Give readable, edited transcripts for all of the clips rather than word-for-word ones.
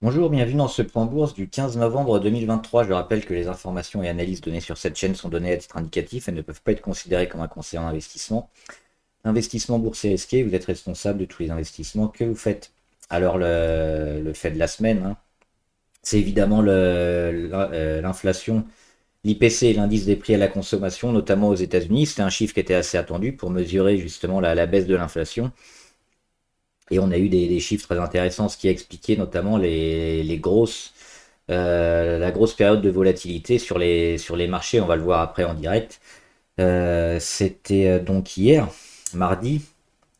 Bonjour, bienvenue dans ce point bourse du 15 novembre 2023. Je rappelle que les informations et analyses données sur cette chaîne sont données à titre indicatif et ne peuvent pas être considérées comme un conseil en investissement. Investissement boursier risqué, vous êtes responsable de tous les investissements que vous faites. Alors le fait de la semaine, c'est évidemment l'inflation, l'IPC, l'indice des prix à la consommation, notamment aux États-Unis. C'était un chiffre qui était assez attendu pour mesurer justement la baisse de l'inflation. Et on a eu des chiffres très intéressants, ce qui a expliqué notamment la grosse période de volatilité sur les marchés. On va le voir après en direct. C'était donc hier, mardi,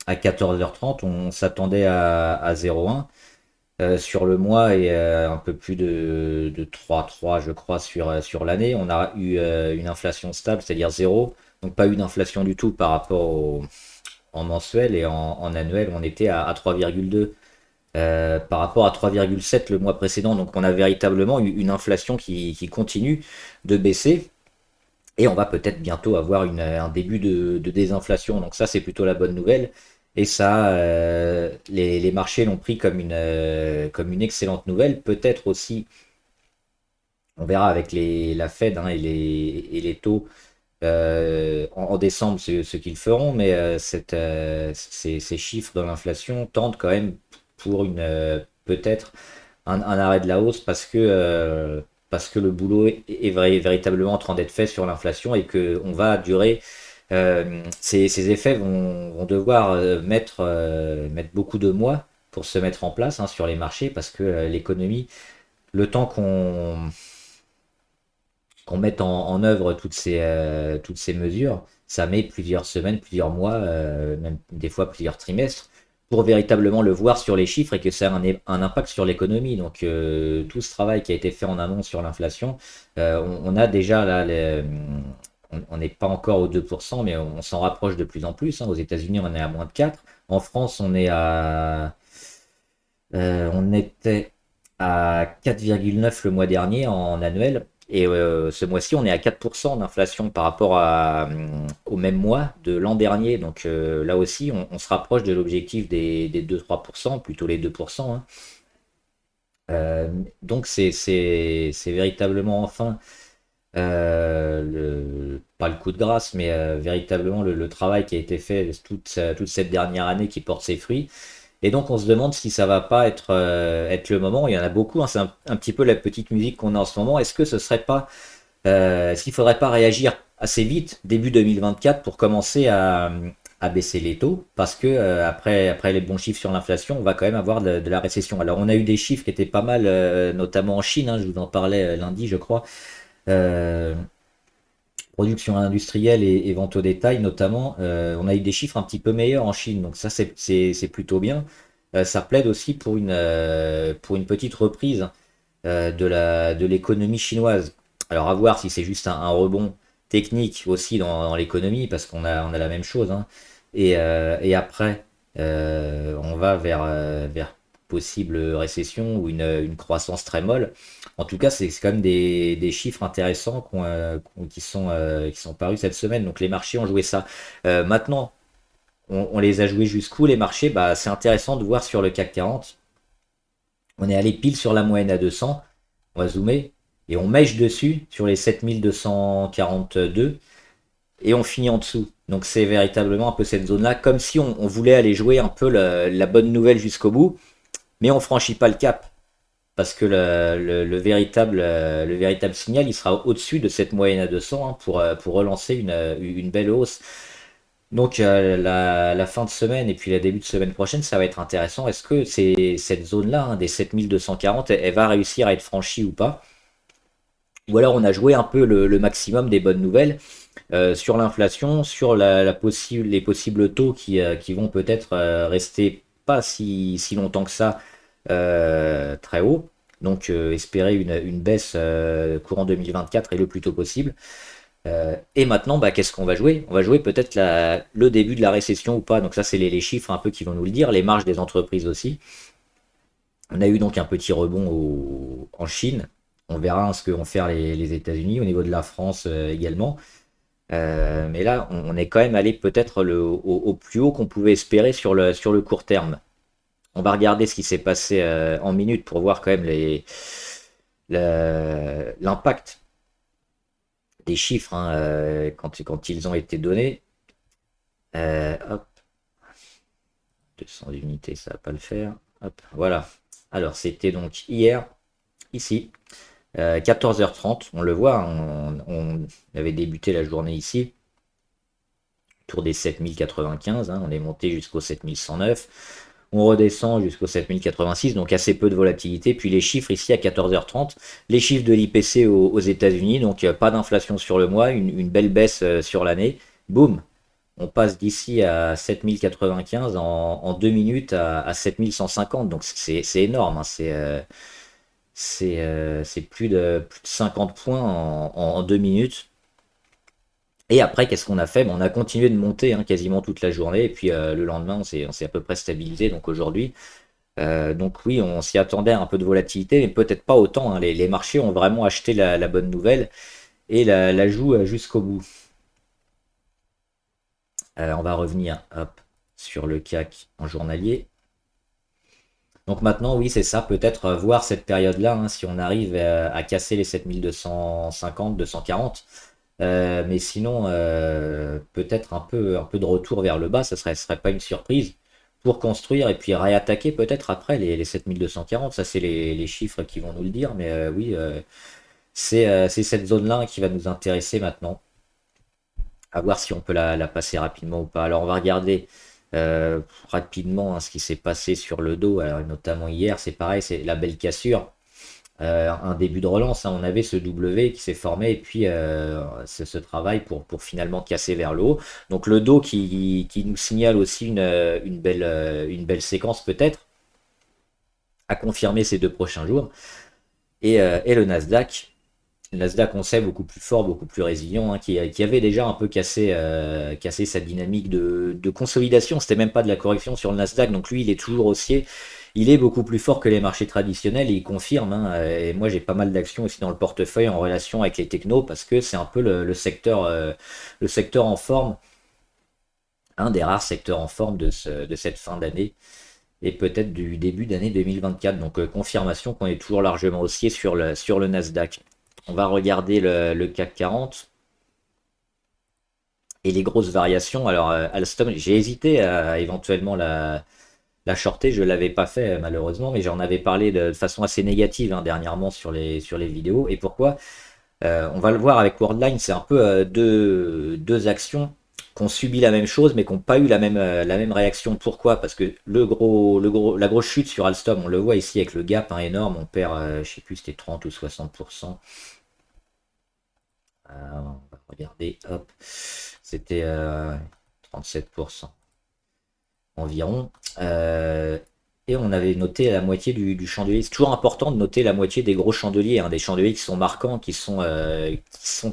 à 14h30. On s'attendait à 0,1 sur le mois et un peu plus de 3,3 je crois sur l'année. On a eu une inflation stable, c'est-à-dire zéro. Donc pas eu d'inflation du tout par rapport en mensuel et en annuel, on était à 3,2 par rapport à 3,7 le mois précédent. Donc on a véritablement eu une inflation qui continue de baisser. Et on va peut-être bientôt avoir un début de désinflation. Donc ça, c'est plutôt la bonne nouvelle. Et ça, les marchés l'ont pris comme une excellente nouvelle. Peut-être aussi, on verra avec la Fed et les taux en décembre ce qu'ils feront, mais ces chiffres de l'inflation tendent quand même pour peut-être un arrêt de la hausse parce que le boulot est véritablement en train d'être fait sur l'inflation et que on va durer. Ces effets vont devoir mettre beaucoup de mois pour se mettre en place sur les marchés parce que l'économie, le temps qu'on mette en œuvre toutes ces mesures, ça met plusieurs semaines, plusieurs mois, même des fois plusieurs trimestres, pour véritablement le voir sur les chiffres et que ça a un impact sur l'économie. Donc tout ce travail qui a été fait en amont sur l'inflation, on a déjà là, on n'est pas encore aux 2%, mais on s'en rapproche de plus en plus. Aux États-Unis, on est à moins de 4. En France, on était à 4,9 le mois dernier en annuel. Et ce mois-ci, on est à 4% d'inflation par rapport au même mois de l'an dernier. Donc là aussi, on se rapproche de l'objectif des 2-3%, plutôt les 2%. Donc c'est véritablement enfin, pas le coup de grâce, mais véritablement le travail qui a été fait toute cette dernière année qui porte ses fruits. Et donc on se demande si ça va pas être le moment. Il y en a beaucoup, c'est un petit peu la petite musique qu'on a en ce moment. Est-ce que ce serait pas, est-ce qu'il faudrait pas réagir assez vite, début 2024, pour commencer à baisser les taux? Parce que après les bons chiffres sur l'inflation, on va quand même avoir de la récession. Alors on a eu des chiffres qui étaient pas mal, notamment en Chine, je vous en parlais lundi, je crois. Euh, Production industrielle et vente au détail notamment, on a eu des chiffres un petit peu meilleurs en Chine, donc ça c'est plutôt bien. Ça plaide aussi pour une petite reprise de l'économie chinoise. Alors à voir si c'est juste un rebond technique aussi dans l'économie, parce on a la même chose. Et après, on va vers possible récession ou une croissance très molle. En tout cas, c'est quand même des chiffres intéressants qui sont parus cette semaine. Donc les marchés ont joué ça. Maintenant, on les a joués jusqu'où les marchés? Bah, c'est intéressant de voir sur le CAC 40. On est allé pile sur la moyenne à 200. On va zoomer. Et on mèche dessus sur les 7242 et on finit en dessous. Donc c'est véritablement un peu cette zone-là, comme si on voulait aller jouer un peu la bonne nouvelle jusqu'au bout, mais on franchit pas le cap. Parce que le véritable signal, il sera au-dessus de cette moyenne à 200 pour relancer une belle hausse. Donc la fin de semaine et puis le début de semaine prochaine, ça va être intéressant. Est-ce que cette zone-là, des 7240, elle va réussir à être franchie ou pas? Ou alors on a joué un peu le maximum des bonnes nouvelles sur l'inflation, sur les possibles taux qui vont peut-être rester pas si longtemps que ça très haut. Donc espérer une baisse courant 2024 et le plus tôt possible. Et maintenant, bah, qu'est-ce qu'on va jouer? On va jouer peut-être le début de la récession ou pas. Donc ça, c'est les chiffres un peu qui vont nous le dire, les marges des entreprises aussi. On a eu donc un petit rebond en Chine. On verra ce que vont faire les États-Unis au niveau de la France également. Mais là, on est quand même allé peut-être au plus haut qu'on pouvait espérer sur le court terme. On va regarder ce qui s'est passé en minutes pour voir quand même l'impact des chiffres hein, quand ils ont été donnés. Hop, 200 unités, ça va pas le faire. Hop, voilà. Alors, c'était donc hier, ici, 14h30. On le voit, on avait débuté la journée ici, autour des 7095. Hein, on est monté jusqu'au 7109. On redescend jusqu'au 7086, donc assez peu de volatilité. Puis les chiffres ici à 14h30, les chiffres de l'IPC aux États-Unis, donc pas d'inflation sur le mois, une belle baisse sur l'année. Boum, on passe d'ici à 7095 en 2 minutes à 7150, donc c'est énorme, hein, c'est plus de 50 points en 2 minutes. Et après, qu'est-ce qu'on a fait? On a continué de monter hein, quasiment toute la journée, et puis le lendemain, on s'est à peu près stabilisé, donc aujourd'hui. Donc oui, on s'y attendait à un peu de volatilité, mais peut-être pas autant, hein. Les marchés ont vraiment acheté la bonne nouvelle et la jouent jusqu'au bout. On va revenir hop, sur le CAC en journalier. Donc maintenant, oui, c'est ça, peut-être voir cette période-là, hein, si on arrive à casser les 7250, 240. Mais sinon, peut-être un peu de retour vers le bas, serait pas une surprise pour construire et puis réattaquer peut-être après les 7240. Ça, c'est les chiffres qui vont nous le dire. Mais oui, c'est cette zone-là qui va nous intéresser maintenant. À voir si on peut la passer rapidement ou pas. Alors, on va regarder rapidement hein, ce qui s'est passé sur le dos. Alors, notamment hier, c'est pareil, c'est la belle cassure. Un début de relance, hein, on avait ce W qui s'est formé et puis ce travail pour finalement casser vers le haut. Donc le dos qui nous signale aussi une belle séquence peut-être à confirmer ces 2 prochains jours. Et le Nasdaq. Le Nasdaq, on sait, beaucoup plus fort, beaucoup plus résilient, hein, qui avait déjà un peu cassé sa dynamique de consolidation. C'était même pas de la correction sur le Nasdaq, donc lui, il est toujours haussier. Il est beaucoup plus fort que les marchés traditionnels et il confirme. Hein, et moi, j'ai pas mal d'actions aussi dans le portefeuille en relation avec les technos parce que c'est un peu le secteur en forme, un des rares secteurs en forme de cette fin d'année et peut-être du début d'année 2024. Donc, confirmation qu'on est toujours largement haussier sur le Nasdaq. On va regarder le CAC 40 et les grosses variations. Alors, Alstom, j'ai hésité à éventuellement la shorter, je ne l'avais pas fait malheureusement, mais j'en avais parlé de façon assez négative hein, dernièrement sur les vidéos. Et pourquoi? On va le voir avec Worldline, c'est un peu deux actions qui ont subi la même chose, mais qui n'ont pas eu la même réaction. Pourquoi? Parce que la grosse chute sur Alstom, on le voit ici avec le gap hein, énorme, on perd, je sais plus, c'était 30 ou 60%. On va regarder, hop, c'était 37% environ. Et on avait noté la moitié du chandelier. C'est toujours important de noter la moitié des gros chandeliers, hein, des chandeliers qui sont marquants, qui sont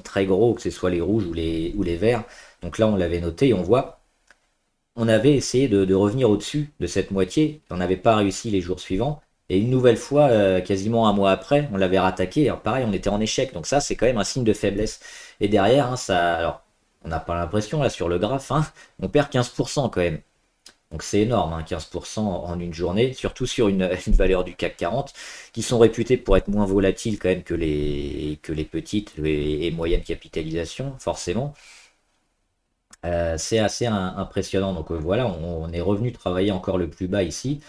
très gros, que ce soit les rouges ou les verts. Donc là, on l'avait noté et on voit, on avait essayé de revenir au-dessus de cette moitié. On n'avait pas réussi les jours suivants. Et une nouvelle fois, quasiment un mois après, on l'avait rattaqué. Alors pareil, on était en échec. Donc ça, c'est quand même un signe de faiblesse. Et derrière, hein, ça, alors, on n'a pas l'impression là sur le graphe, hein, on perd 15% quand même. Donc c'est énorme, hein, 15% en une journée, surtout sur une valeur du CAC 40, qui sont réputées pour être moins volatiles quand même que les petites et moyennes capitalisations, forcément. C'est assez impressionnant. Donc voilà, on est revenu travailler encore le plus bas ici.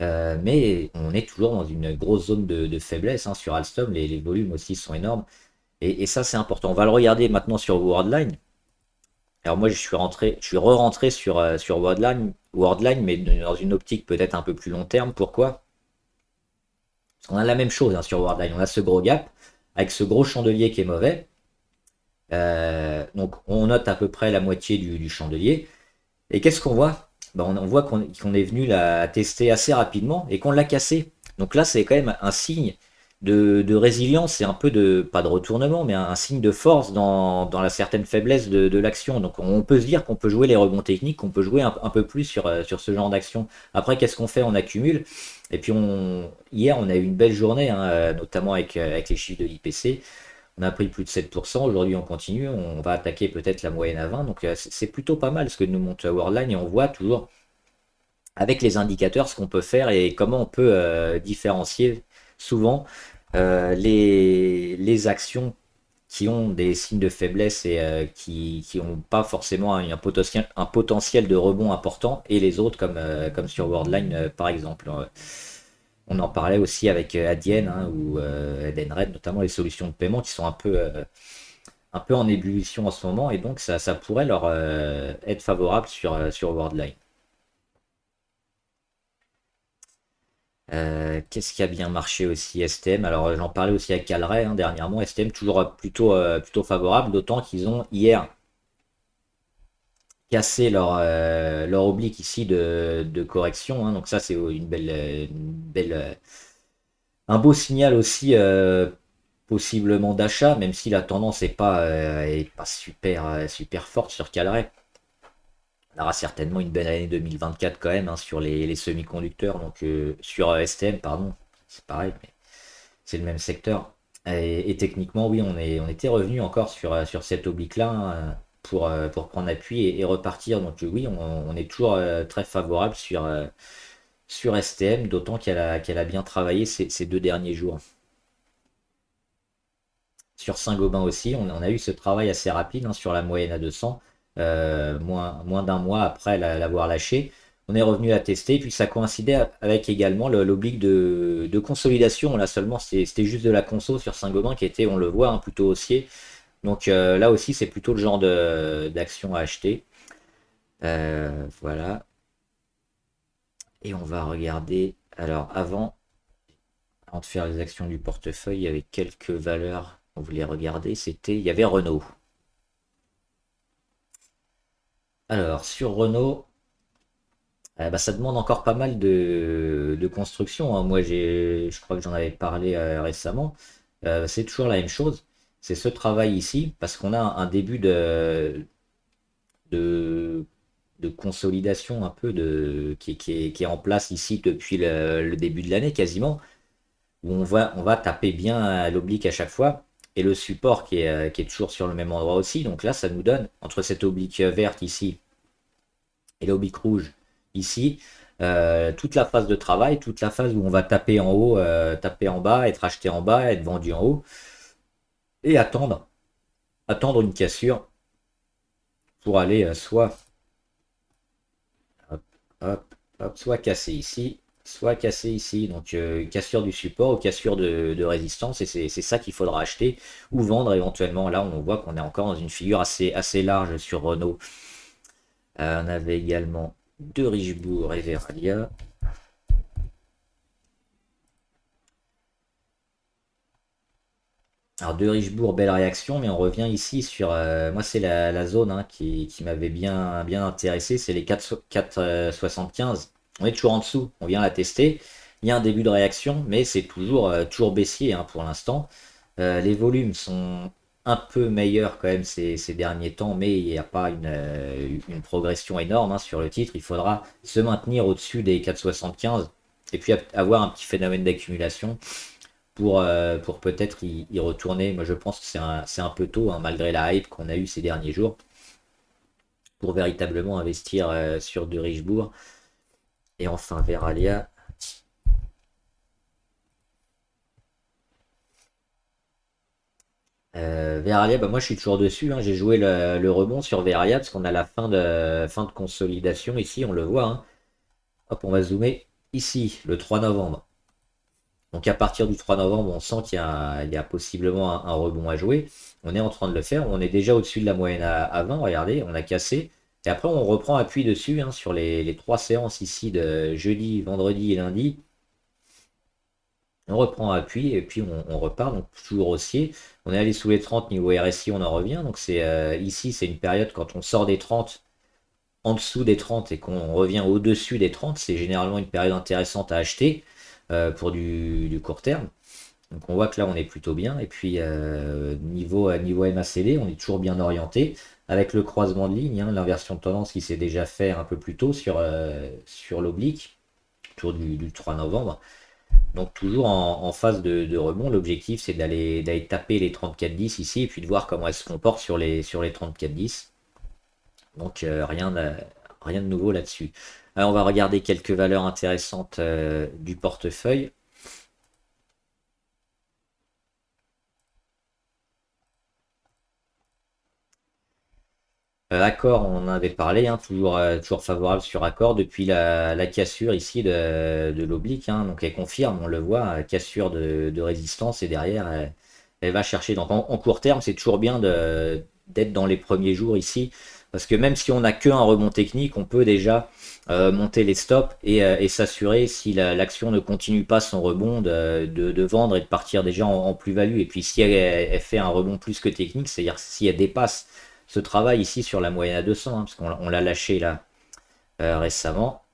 Mais on est toujours dans une grosse zone de faiblesse hein, sur Alstom, les volumes aussi sont énormes. Et ça c'est important. On va le regarder maintenant sur Worldline. Alors moi je suis re-rentré sur Worldline, mais dans une optique peut-être un peu plus long terme. Pourquoi? Parce qu'on a la même chose hein, sur Worldline. On a ce gros gap avec ce gros chandelier qui est mauvais. Donc on note à peu près la moitié du chandelier. Et qu'est-ce qu'on voit? Ben, on voit qu'on est venu la tester assez rapidement et qu'on l'a cassé. Donc là c'est quand même un signe de résilience et un peu pas de retournement, mais un signe de force dans la certaine faiblesse de l'action. Donc on peut se dire qu'on peut jouer les rebonds techniques, qu'on peut jouer un peu plus sur ce genre d'action. Après, qu'est-ce qu'on fait? On accumule. Et puis hier, on a eu une belle journée, hein, notamment avec les chiffres de l'IPC. On a pris plus de 7%. Aujourd'hui, on continue. On va attaquer peut-être la moyenne à 20. Donc c'est plutôt pas mal ce que nous montre Worldline. Et on voit toujours avec les indicateurs, ce qu'on peut faire et comment on peut différencier souvent les actions qui ont des signes de faiblesse et qui n'ont pas forcément un potentiel de rebond important, et les autres, comme sur Worldline par exemple. On en parlait aussi avec Adyen, hein, ou Edenred, notamment les solutions de paiement qui sont un peu en ébullition en ce moment, et donc ça pourrait leur être favorable sur Worldline. Qu'est-ce qui a bien marché aussi? STM, alors j'en parlais aussi avec Calray, hein, dernièrement. STM toujours plutôt favorable, d'autant qu'ils ont hier cassé leur oblique ici de correction, hein. Donc ça c'est un beau signal aussi, possiblement d'achat, même si la tendance est pas super forte sur Calray. On aura certainement une belle année 2024 quand même, hein, sur les semi-conducteurs, donc sur STM, pardon, c'est pareil, mais c'est le même secteur. Et techniquement, oui, on était revenu encore sur cette oblique-là, hein, pour prendre appui et repartir. Donc oui, on est toujours très favorable sur STM, d'autant qu'elle a bien travaillé ces 2 derniers jours. Sur Saint-Gobain aussi, on a eu ce travail assez rapide, hein, sur la moyenne à 200, moins d'un mois après l'avoir lâché. On est revenu à tester, puis ça coïncidait avec également l'oblique de consolidation. Là seulement, c'était juste de la conso sur Saint-Gobain qui était, on le voit, hein, plutôt haussier. Donc là aussi, c'est plutôt le genre d'action à acheter. Voilà. Et on va regarder. Alors avant de faire les actions du portefeuille, il y avait quelques valeurs qu'on voulait regarder. Il y avait Renault. Alors, sur Renault, bah, ça demande encore pas mal de construction, hein. Moi, je crois que j'en avais parlé récemment. C'est toujours la même chose. C'est ce travail ici, parce qu'on a un début de, de consolidation un peu qui est en place ici depuis le début de l'année quasiment, où on va taper bien à l'oblique à chaque fois. Et le support qui est toujours sur le même endroit aussi. Donc là, ça nous donne, entre cette oblique verte ici et l'oblique rouge ici, toute la phase de travail, toute la phase où on va taper en haut, taper en bas, être acheté en bas, être vendu en haut, et attendre une cassure pour aller hop, hop, soit casser ici, soit casser ici. Donc cassure du support ou cassure de résistance, et c'est ça qu'il faudra acheter ou vendre éventuellement. Là, on voit qu'on est encore dans une figure assez large sur Renault. On avait également de Richebourg et Veralia. Alors de Richebourg, belle réaction, mais on revient ici sur... moi, c'est la zone, hein, qui m'avait bien intéressé, c'est les 4,75. On est toujours en dessous, on vient la tester. Il y a un début de réaction, mais c'est toujours baissier, hein, pour l'instant. Les volumes sont un peu meilleurs quand même ces derniers temps, mais il n'y a pas une progression énorme, hein, sur le titre. Il faudra se maintenir au-dessus des 4,75 et puis avoir un petit phénomène d'accumulation pour peut-être y retourner. Moi, je pense que c'est un peu tôt, hein, malgré la hype qu'on a eue ces derniers jours, pour véritablement investir sur de Richebourg. Et enfin, Veralia. Veralia, bah moi je suis toujours dessus, hein. J'ai joué le rebond sur Veralia parce qu'on a la fin de consolidation ici, on le voit, hein. Hop, on va zoomer ici, le 3 novembre. Donc à partir du 3 novembre, on sent qu'il y a possiblement un rebond à jouer. On est en train de le faire. On est déjà au-dessus de la moyenne à 20. Regardez, on a cassé. Et après, on reprend appui dessus, hein, sur les 3 séances ici de jeudi, vendredi et lundi. On reprend appui et puis on repart. Donc toujours haussier. On est allé sous les 30 niveau RSI, on en revient. Donc ici, c'est une période quand on sort des 30, en dessous des 30 et qu'on revient au-dessus des 30. C'est généralement une période intéressante à acheter pour du court terme. Donc on voit que là on est plutôt bien. Et puis niveau MACD, on est toujours bien orienté avec le croisement de ligne, hein, l'inversion de tendance qui s'est déjà fait un peu plus tôt sur l'oblique, autour du 3 novembre. Donc toujours en phase de rebond. L'objectif c'est d'aller taper les 34,10 ici et puis de voir comment elle se comporte sur les 34,10. Donc rien de nouveau là-dessus. Alors, on va regarder quelques valeurs intéressantes du portefeuille. Accor, on en avait parlé, hein, toujours favorable sur Accor depuis la cassure ici de l'oblique, hein, donc elle confirme, on le voit, cassure de résistance et derrière elle va chercher. Donc en court terme, c'est toujours bien d'être dans les premiers jours ici, parce que même si on n'a qu'un rebond technique, on peut déjà monter les stops et s'assurer si l'action ne continue pas son rebond de vendre et de partir déjà en plus-value. Et puis si elle fait un rebond plus que technique, c'est-à-dire si elle dépasse ce travail ici sur la moyenne à 200, hein, parce qu'on l'a lâché là récemment.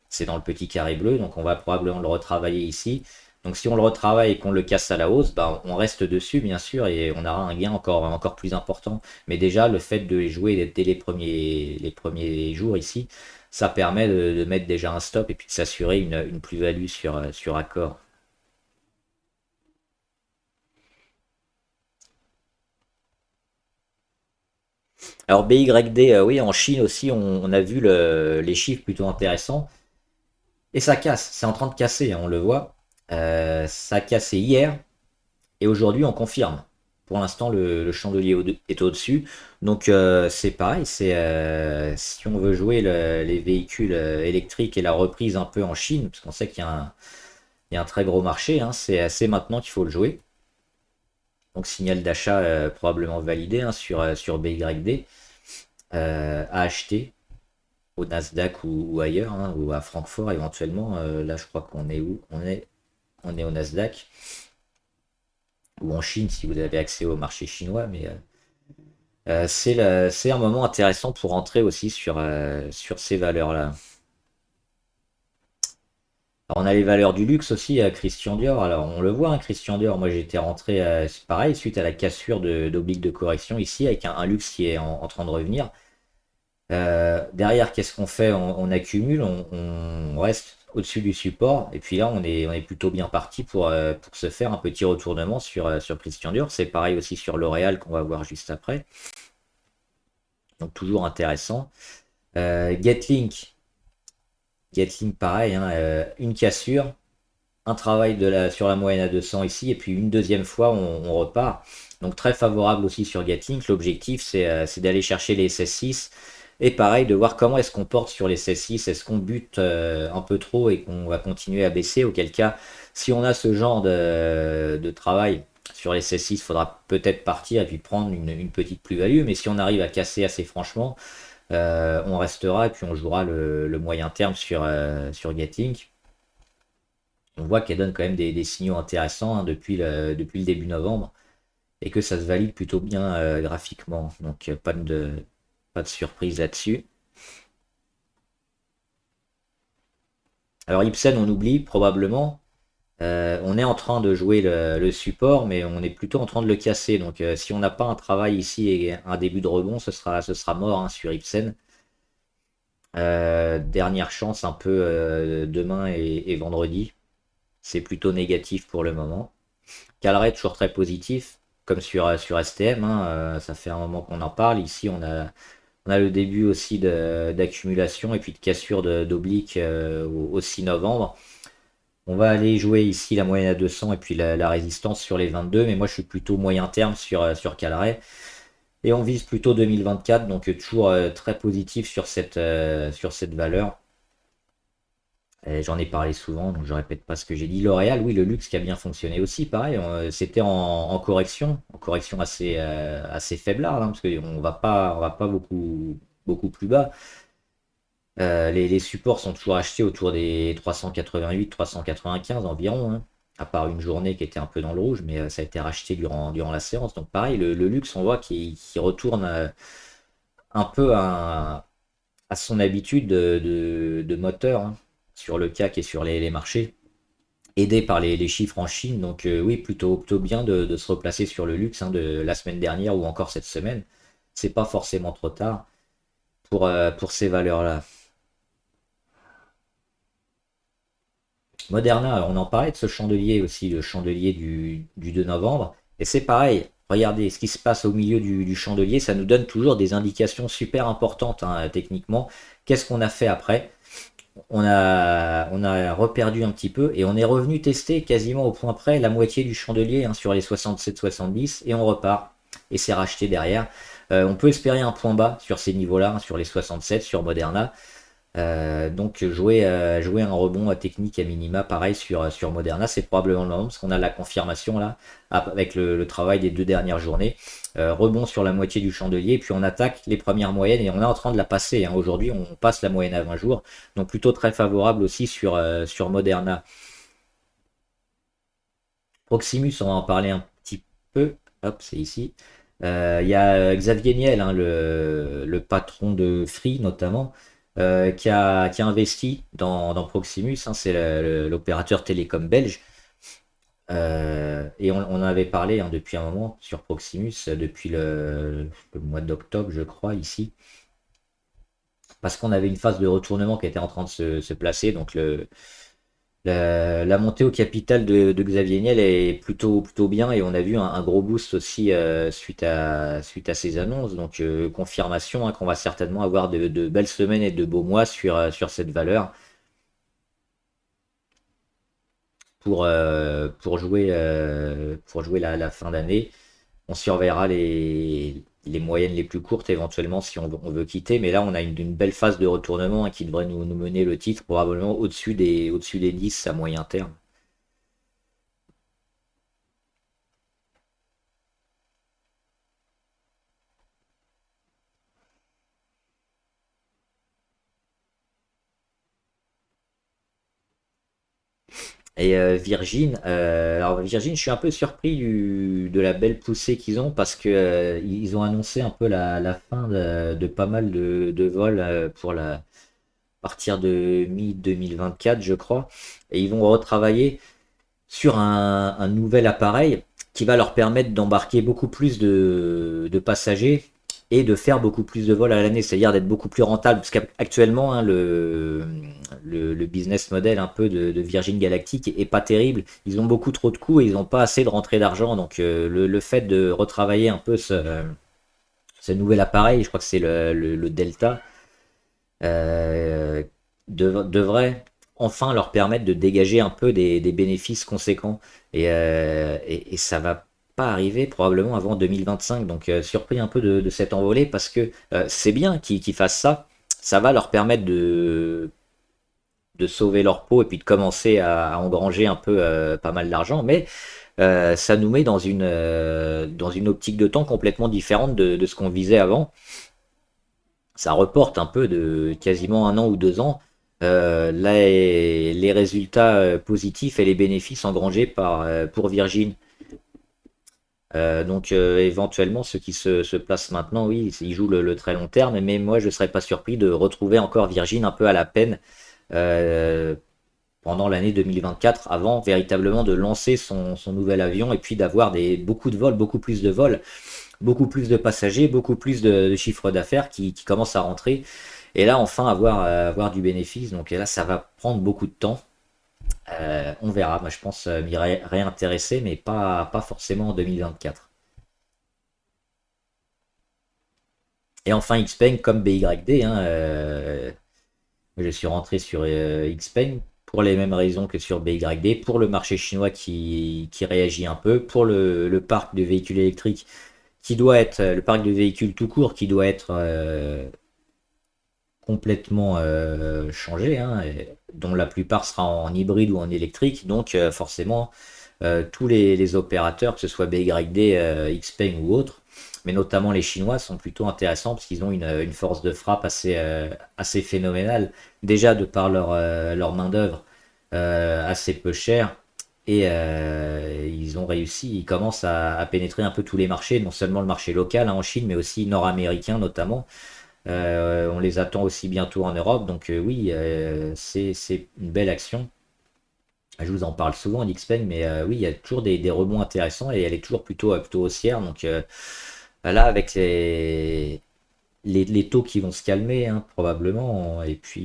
C'est dans le petit carré bleu, donc on va probablement le retravailler ici. Donc si on le retravaille et qu'on le casse à la hausse, bah, on reste dessus bien sûr et on aura un gain encore plus important. Mais déjà le fait de les jouer dès les premiers jours ici, ça permet de mettre déjà un stop et puis de s'assurer une plus-value sur Accor. Alors BYD, oui, en Chine aussi, on a vu les chiffres plutôt intéressants. Et ça casse, c'est en train de casser, hein, on le voit. Ça a cassé hier et aujourd'hui on confirme. Pour l'instant, le chandelier est au-dessus. Donc c'est pareil, si on veut jouer les véhicules électriques et la reprise un peu en Chine, parce qu'on sait qu'il y a un très gros marché, hein, c'est maintenant qu'il faut le jouer. Donc signal d'achat probablement validé, hein, sur BYD à acheter au Nasdaq ou ailleurs, hein, ou à Francfort éventuellement. Là, je crois qu'on est où? On est au Nasdaq ou en Chine si vous avez accès au marché chinois, mais c'est un moment intéressant pour entrer aussi sur ces valeurs-là. Alors, on a les valeurs du luxe aussi à Christian Dior. Alors on le voit, hein, Christian Dior, moi j'étais rentré c'est pareil suite à la cassure d'oblique de correction ici avec un luxe qui est en train de revenir. Derrière, qu'est-ce qu'on fait? On accumule, on reste au-dessus du support, et puis là, on est plutôt bien parti pour se faire un petit retournement sur Christian Dior. C'est pareil aussi sur L'Oréal qu'on va voir juste après. Donc toujours intéressant. Getlink, Getlink pareil, hein, une cassure, un travail sur la moyenne à 200 ici, et puis une deuxième fois, on repart. Donc très favorable aussi sur Getlink. L'objectif, c'est d'aller chercher les SS6. Et pareil, de voir comment est-ce qu'on porte sur les SS6. Est-ce qu'on bute un peu trop et qu'on va continuer à baisser? Auquel cas, si on a ce genre de travail sur les SS6, il faudra peut-être partir et puis prendre une petite plus-value. Mais si on arrive à casser assez franchement, on restera et puis on jouera le moyen terme sur Getlink. On voit qu'elle donne quand même des signaux intéressants, hein, depuis le début novembre et que ça se valide plutôt bien graphiquement. Donc pas de surprise là-dessus. Alors Ibsen, on oublie probablement. On est en train de jouer le support, mais on est plutôt en train de le casser. Donc si on n'a pas un travail ici et un début de rebond, ce sera mort, hein, sur Ibsen. Dernière chance un peu demain et vendredi. C'est plutôt négatif pour le moment. Calret, toujours très positif, comme sur STM, hein, ça fait un moment qu'on en parle. Ici, on a le début aussi d'accumulation et puis de cassure d'oblique au 6 novembre. On va aller jouer ici la moyenne à 200 et puis la résistance sur les 22, mais moi je suis plutôt moyen terme sur Calret. Et on vise plutôt 2024, donc toujours très positif sur cette valeur. J'en ai parlé souvent, donc je répète pas ce que j'ai dit. L'Oréal, oui, le luxe qui a bien fonctionné aussi, pareil, c'était en correction assez faiblard, hein, parce qu'on va pas beaucoup plus bas. Les supports sont toujours achetés autour des 388, 395 environ, hein, à part une journée qui était un peu dans le rouge, mais ça a été racheté durant la séance. Donc pareil, le luxe, on voit qu'il retourne un peu à son habitude de moteur, hein, sur le CAC et sur les marchés, aidé par les chiffres en Chine. Donc oui, plutôt bien de se replacer sur le luxe, hein, de la semaine dernière ou encore cette semaine. C'est pas forcément trop tard pour ces valeurs-là. Moderna, on en parlait de ce chandelier aussi, le chandelier du 2 novembre. Et c'est pareil, regardez ce qui se passe au milieu du chandelier, ça nous donne toujours des indications super importantes, hein, techniquement. Qu'est-ce qu'on a fait après? on a reperdu un petit peu et on est revenu tester quasiment au point près la moitié du chandelier hein, sur les 67-70 et on repart et c'est racheté derrière. On peut espérer un point bas sur ces niveaux-là, hein, sur les 67, sur Moderna. Donc jouer un rebond technique à minima, pareil sur Moderna, c'est probablement le moment parce qu'on a la confirmation là, avec le travail des 2 dernières journées. Rebond sur la moitié du chandelier, puis on attaque les premières moyennes et on est en train de la passer, hein. Aujourd'hui, on passe la moyenne à 20 jours, donc plutôt très favorable aussi sur Moderna. Proximus, on va en parler un petit peu. Hop, c'est ici. Il y a Xavier Niel, hein, le patron de Free notamment, qui a investi dans Proximus, hein, c'est l'opérateur télécom belge. Et on avait parlé hein, depuis un moment sur Proximus, depuis le mois d'octobre, je crois, ici, parce qu'on avait une phase de retournement qui était en train de se placer. Donc la montée au capital de Xavier Niel est plutôt bien et on a vu un gros boost aussi suite à ces annonces. Donc confirmation hein, qu'on va certainement avoir de belles semaines et de beaux mois sur cette valeur pour jouer la fin d'année. On surveillera les moyennes les plus courtes éventuellement si on veut quitter. Mais là, on a une belle phase de retournement hein, qui devrait nous mener le titre probablement au-dessus des 10 à moyen terme. Et alors Virgin, je suis un peu surpris de la belle poussée qu'ils ont parce que ils ont annoncé un peu la fin de pas mal de vols pour la partir de mi-2024, je crois. Et ils vont retravailler sur un nouvel appareil qui va leur permettre d'embarquer beaucoup plus de passagers et de faire beaucoup plus de vols à l'année, c'est-à-dire d'être beaucoup plus rentable. Parce qu'actuellement, hein, le business model un peu de Virgin Galactic est pas terrible. Ils ont beaucoup trop de coûts et ils n'ont pas assez de rentrée d'argent. Donc le fait de retravailler un peu ce nouvel appareil, je crois que c'est le Delta, euh, devrait enfin leur permettre de dégager un peu des bénéfices conséquents. Et ça va pas arriver probablement avant 2025. Donc surpris un peu de cette envolée parce que c'est bien qu'ils fassent ça. Ça va leur permettre de sauver leur peau et puis de commencer à engranger un peu pas mal d'argent. Mais ça nous met dans une optique de temps complètement différente de ce qu'on visait avant. Ça reporte un peu de quasiment 1 an ou 2 ans les résultats positifs et les bénéfices engrangés pour Virgin. Donc éventuellement ceux qui se placent maintenant, oui, ils jouent le très long terme, mais moi je ne serais pas surpris de retrouver encore Virgin un peu à la peine euh, pendant l'année 2024 avant véritablement de lancer son nouvel avion et puis d'avoir beaucoup de vols, beaucoup plus de vols, beaucoup plus de passagers, beaucoup plus de chiffre d'affaires qui commencent à rentrer. Et là, enfin, avoir du bénéfice. Donc là, ça va prendre beaucoup de temps. On verra. Moi, je pense m'y réintéresser, mais pas forcément en 2024. Et enfin, Xpeng comme BYD. Hein, je suis rentré sur Xpeng pour les mêmes raisons que sur BYD, pour le marché chinois qui réagit un peu, pour le parc de véhicules électriques qui doit être, le parc de véhicules tout court qui doit être complètement changé, hein, dont la plupart sera en hybride ou en électrique. Donc forcément, tous les opérateurs, que ce soit BYD, Xpeng ou autres, mais notamment les Chinois, sont plutôt intéressants parce qu'ils ont une force de frappe assez phénoménale, déjà de par leur main-d'œuvre assez peu chère. Et ils ont réussi, ils commencent à pénétrer un peu tous les marchés, non seulement le marché local hein, en Chine, mais aussi nord-américain notamment. On les attend aussi bientôt en Europe, donc oui, c'est une belle action. Je vous en parle souvent d'Xpeng, mais oui, il y a toujours des rebonds intéressants et elle est toujours plutôt haussière. Donc là, avec les taux qui vont se calmer, hein, probablement, et puis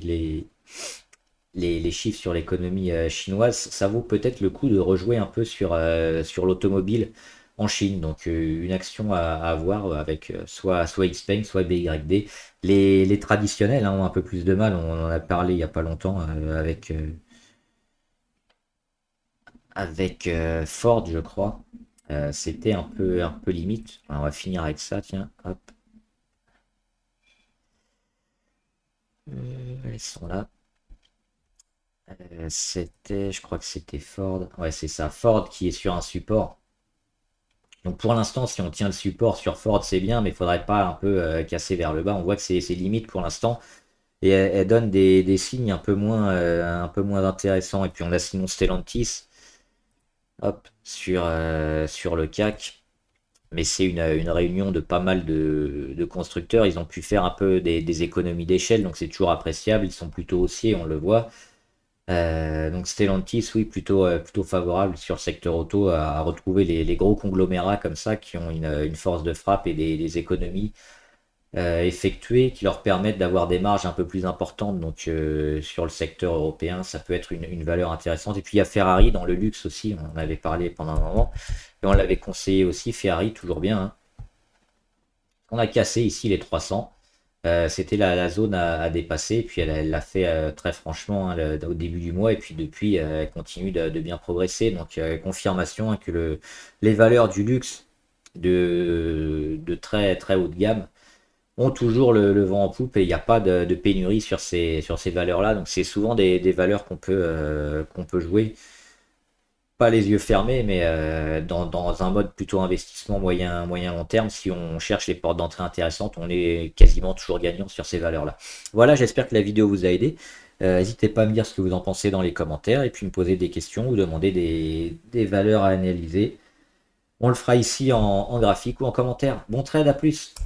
les chiffres sur l'économie chinoise, ça vaut peut-être le coup de rejouer un peu sur l'automobile en Chine. Donc une action à avoir avec soit XPeng, soit BYD. Les traditionnels hein, ont un peu plus de mal. On en a parlé il n'y a pas longtemps avec Ford, je crois. C'était un peu limite. Alors, on va finir avec ça, tiens. Hop. Elles sont là. Je crois que c'était Ford. Ouais, c'est ça. Ford qui est sur un support. Donc pour l'instant, si on tient le support sur Ford, c'est bien, mais il faudrait pas un peu casser vers le bas. On voit que c'est limite pour l'instant. Et elle donne des signes un peu moins intéressants. Et puis on a sinon Stellantis, hop, sur le CAC. Mais c'est une réunion de pas mal de constructeurs. Ils ont pu faire un peu des économies d'échelle, donc c'est toujours appréciable. Ils sont plutôt haussiers, on le voit. Donc Stellantis, oui, plutôt favorable sur le secteur auto à retrouver les gros conglomérats comme ça qui ont une force de frappe et des économies effectuées qui leur permettent d'avoir des marges un peu plus importantes. Donc sur le secteur européen, ça peut être une valeur intéressante. Et puis il y a Ferrari dans le luxe aussi, on en avait parlé pendant un moment. Et on l'avait conseillé aussi, Ferrari, toujours bien, hein. On a cassé ici les 300. C'était la zone à dépasser, puis elle l'a fait très franchement hein, au début du mois, et puis depuis, elle continue de bien progresser. Donc, confirmation hein, que les valeurs du luxe de très très haut de gamme ont toujours le vent en poupe et il n'y a pas de pénurie sur ces valeurs-là. Donc, c'est souvent des valeurs qu'on peut jouer pas les yeux fermés, mais dans un mode plutôt investissement moyen long terme, si on cherche les portes d'entrée intéressantes, on est quasiment toujours gagnant sur ces valeurs-là. Voilà, j'espère que la vidéo vous a aidé. N'hésitez pas à me dire ce que vous en pensez dans les commentaires et puis me poser des questions ou demander des valeurs à analyser. On le fera ici en graphique ou en commentaire. Bon trade, à plus!